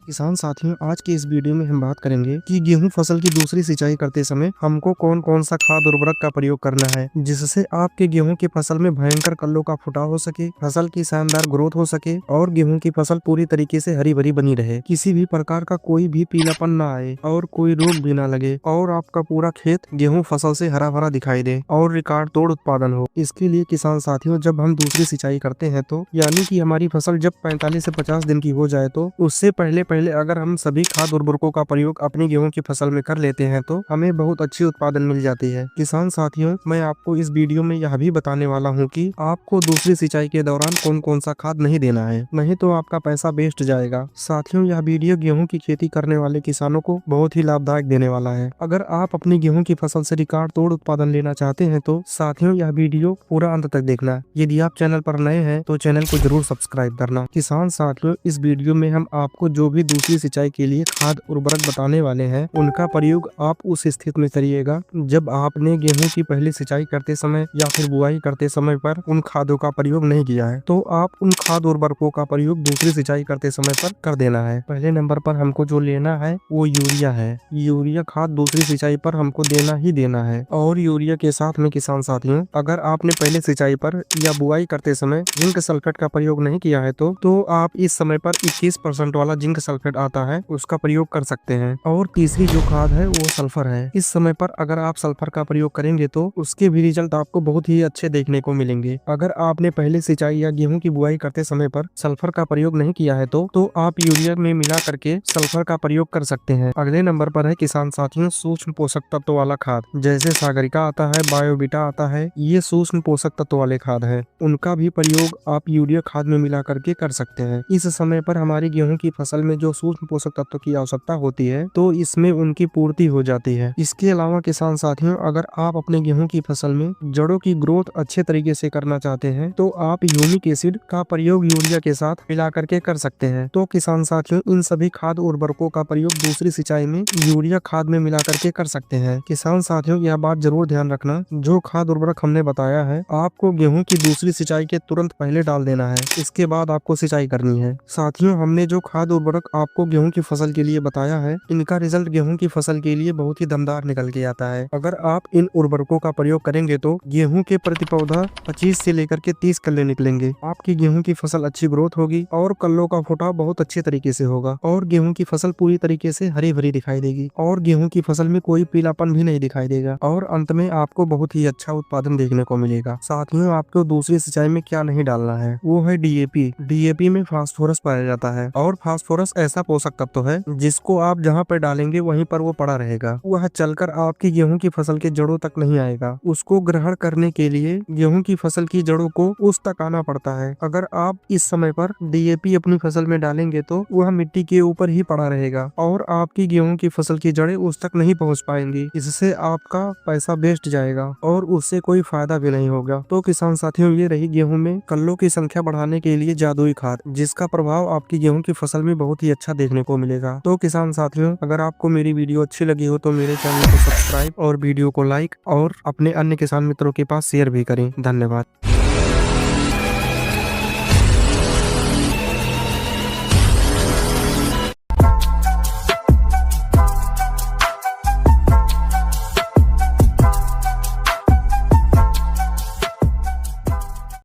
किसान साथियों, आज की इस वीडियो में हम बात करेंगे कि गेहूं फसल की दूसरी सिंचाई करते समय हमको कौन कौन सा खाद उर्वरक का प्रयोग करना है, जिससे आपके गेहूं की फसल में भयंकर कल्लों का फुटाव हो सके, फसल की शानदार ग्रोथ हो सके और गेहूं की फसल पूरी तरीके से हरी भरी बनी रहे, किसी भी प्रकार का कोई भी पीलापन ना आए और कोई रोग भी ना लगे और आपका पूरा खेत गेहूं फसल से हरा भरा दिखाई दे और रिकॉर्ड तोड़ उत्पादन हो। इसके लिए किसान साथियों, जब हम दूसरी सिंचाई करते हैं तो यानी कि हमारी फसल जब 45 से 50 दिन की हो जाए तो उससे पहले अगर हम सभी खाद उर्वरकों का प्रयोग अपनी गेहूं की फसल में कर लेते हैं तो हमें बहुत अच्छी उत्पादन मिल जाती है। किसान साथियों, मैं आपको इस वीडियो में यह भी बताने वाला हूं कि आपको दूसरी सिंचाई के दौरान कौन कौन सा खाद नहीं देना है, नहीं तो आपका पैसा वेस्ट जाएगा। साथियों, यह वीडियो गेहूं की खेती करने वाले किसानों को बहुत ही लाभदायक देने वाला है। अगर आप अपनी गेहूं की फसल से रिकॉर्ड तोड़ उत्पादन लेना चाहते हैं तो साथियों यह वीडियो पूरा अंत तक देखना। यदि आप चैनल पर नए हैं तो चैनल को जरूर सब्सक्राइब करना। किसान साथियों, इस वीडियो में हम आपको जो भी दूसरी सिंचाई के लिए खाद उर्वरक बताने वाले हैं उनका प्रयोग आप उस स्थिति में करिएगा जब आपने गेहूं की पहली सिंचाई करते समय या फिर बुआई करते समय पर उन खादों का प्रयोग नहीं किया है, तो आप उन खाद उर्वरकों का प्रयोग दूसरी सिंचाई करते समय पर कर देना है। पहले नंबर पर हमको जो लेना है वो यूरिया है। यूरिया खाद दूसरी सिंचाई पर हमको देना ही देना है। और यूरिया के साथ में किसान साथियों, अगर आपने पहले सिंचाई पर या बुआई करते समय जिंक सल्फेट का प्रयोग नहीं किया है तो आप इस समय पर 21% वाला जिंक सल्फेट आता है उसका प्रयोग कर सकते हैं। और तीसरी जो खाद है वो सल्फर है। इस समय पर अगर आप सल्फर का प्रयोग करेंगे तो उसके भी रिजल्ट आपको बहुत ही अच्छे देखने को मिलेंगे। अगर आपने पहले सिंचाई या गेहूं की बुआई करते समय पर सल्फर का प्रयोग नहीं किया है तो आप यूरिया में मिला करके सल्फर का प्रयोग कर सकते हैं। अगले नंबर पर है किसान साथियों सूक्ष्म पोषक तत्व वाला खाद, जैसे सागरिका आता है, बायोविटा आता है, ये सूक्ष्म पोषक तत्व वाले खाद है। उनका भी प्रयोग आप यूरिया खाद में मिला करके कर सकते हैं। इस समय पर हमारी गेहूं की फसल में जो सूक्ष्म पोषक तत्व की आवश्यकता होती है तो इसमें उनकी पूर्ति हो जाती है। इसके अलावा किसान साथियों, अगर आप अपने गेहूं की फसल में जड़ों की ग्रोथ अच्छे तरीके से करना चाहते हैं तो आप ह्यूमिक एसिड का प्रयोग यूरिया के साथ मिला करके कर सकते हैं। तो किसान साथियों, इन सभी खाद उर्वरकों का प्रयोग दूसरी सिंचाई में यूरिया खाद में मिला करके कर सकते हैं। किसान साथियों, यह बात जरूर ध्यान रखना, जो खाद उर्वरक हमने बताया है आपको गेहूं की दूसरी सिंचाई के तुरंत पहले डाल देना है, इसके बाद आपको सिंचाई करनी है। साथियों, हमने जो खाद उर्वरक आपको गेहूं की फसल के लिए बताया है, इनका रिजल्ट गेहूं की फसल के लिए बहुत ही दमदार निकल के आता है। अगर आप इन उर्वरकों का प्रयोग करेंगे तो गेहूं के प्रति पौधा 25 से लेकर के 30 कल्ले निकलेंगे। आपकी गेहूं की फसल अच्छी ग्रोथ होगी और कल्लों का फुटाव बहुत अच्छे तरीके से होगा और गेहूं की फसल पूरी तरीके से हरी भरी दिखाई देगी और गेहूं की फसल में कोई पीलापन भी नहीं दिखाई देगा और अंत में आपको बहुत ही अच्छा उत्पादन देखने को मिलेगा। साथियों, आपको दूसरी सिंचाई में क्या नहीं डालना है वो है डीएपी। डीएपी में फास्फोरस पाया जाता है और फास्फोरस ऐसा पोषक तत्व है जिसको आप जहाँ पर डालेंगे वहीं पर वो पड़ा रहेगा। वह चलकर आपकी गेहूं की फसल के जड़ों तक नहीं आएगा। उसको ग्रहण करने के लिए गेहूं की फसल की जड़ों को उस तक आना पड़ता है। अगर आप इस समय पर डीएपी अपनी फसल में डालेंगे तो वह मिट्टी के ऊपर ही पड़ा रहेगा और आपकी गेहूं की फसल की जड़ें उस तक नहीं पहुंच पाएंगी। इससे आपका पैसा वेस्ट जाएगा और उससे कोई फायदा भी नहीं होगा। तो किसान साथियों, ये रही गेहूं में कल्लों की संख्या बढ़ाने के लिए जादुई खाद, जिसका प्रभाव आपकी गेहूं की फसल में बहुत ही अच्छा देखने को मिलेगा। तो किसान साथियों, अगर आपको मेरी वीडियो अच्छी लगी हो तो मेरे चैनल को सब्सक्राइब और वीडियो को लाइक और अपने अन्य किसान मित्रों के पास शेयर भी करें। धन्यवाद।